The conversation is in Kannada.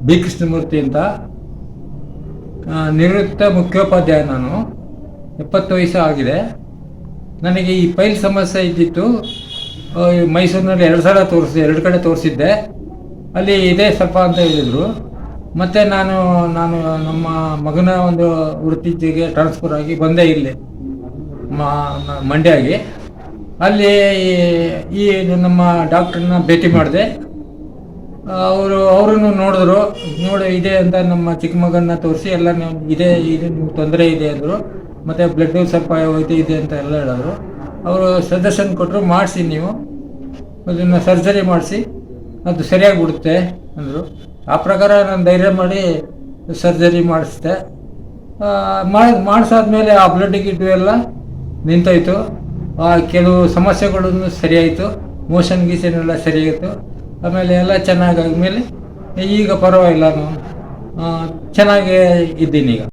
ಬಿ ಕೃಷ್ಣಮೂರ್ತಿ ಅಂತ, ನಿವೃತ್ತ ಮುಖ್ಯೋಪಾಧ್ಯಾಯ. ನಾನು 70 ವಯಸ್ಸು ಆಗಿದೆ. ನನಗೆ ಈ ಪೈಲ್ ಸಮಸ್ಯೆ ಇದ್ದಿತ್ತು. ಮೈಸೂರಿನಲ್ಲಿ 2 ಸಲ ತೋರಿಸಿದೆ, 2 ಕಡೆ ತೋರಿಸಿದ್ದೆ. ಅಲ್ಲಿ ಇದೆ ಸ್ವಲ್ಪ ಅಂತ ಹೇಳಿದರು. ಮತ್ತು ನಾನು ನಮ್ಮ ಮಗನ ಒಂದು ವೃತ್ತಿಗೆ ಟ್ರಾನ್ಸ್ಫರ್ ಆಗಿ ಬಂದೆ ಇಲ್ಲಿ ಮಂಡ್ಯಗೆ. ಅಲ್ಲಿ ಈ ನಮ್ಮ ಡಾಕ್ಟ್ರನ್ನ ಭೇಟಿ ಮಾಡಿದೆ. ಅವರನ್ನು ನೋಡಿದ್ರು. ಇದೆ ಅಂತ ನಮ್ಮ ಚಿಕ್ಕ ಮಗನ್ನ ತೋರಿಸಿ ಎಲ್ಲ ಇದೆ ನಿಮ್ಗೆ ತೊಂದರೆ ಇದೆ ಅಂದರು. ಮತ್ತು ಬ್ಲಡ್ ಸ್ವಲ್ಪ ಇದೆ ಅಂತ ಎಲ್ಲ ಹೇಳಿದ್ರು. ಅವರು ಸಜೆಷನ್ ಕೊಟ್ಟರು, ಮಾಡಿಸಿ ನೀವು ಅದನ್ನು ಸರ್ಜರಿ ಮಾಡಿಸಿ ಅದು ಸರಿಯಾಗಿಬಿಡುತ್ತೆ ಅಂದರು. ಆ ಪ್ರಕಾರ ನಾನು ಧೈರ್ಯ ಮಾಡಿ ಸರ್ಜರಿ ಮಾಡಿಸಿದೆ. ಮಾಡಿಸಾದ್ಮೇಲೆ ಆ ಬ್ಲಡ್ ಎಲ್ಲ ನಿಂತೋಯ್ತು. ಕೆಲವು ಸಮಸ್ಯೆಗಳನ್ನು ಸರಿಯಾಯಿತು. ಮೋಷನ್ ಗೀಷನ್ ಎಲ್ಲ ಸರಿಯಾಯಿತು. ಆಮೇಲೆ ಎಲ್ಲ ಚೆನ್ನಾಗಾದ್ಮೇಲೆ ಈಗ ಪರವಾಗಿಲ್ಲ, ನಾನು ಚೆನ್ನಾಗೇ ಇದ್ದೀನಿ ಈಗ.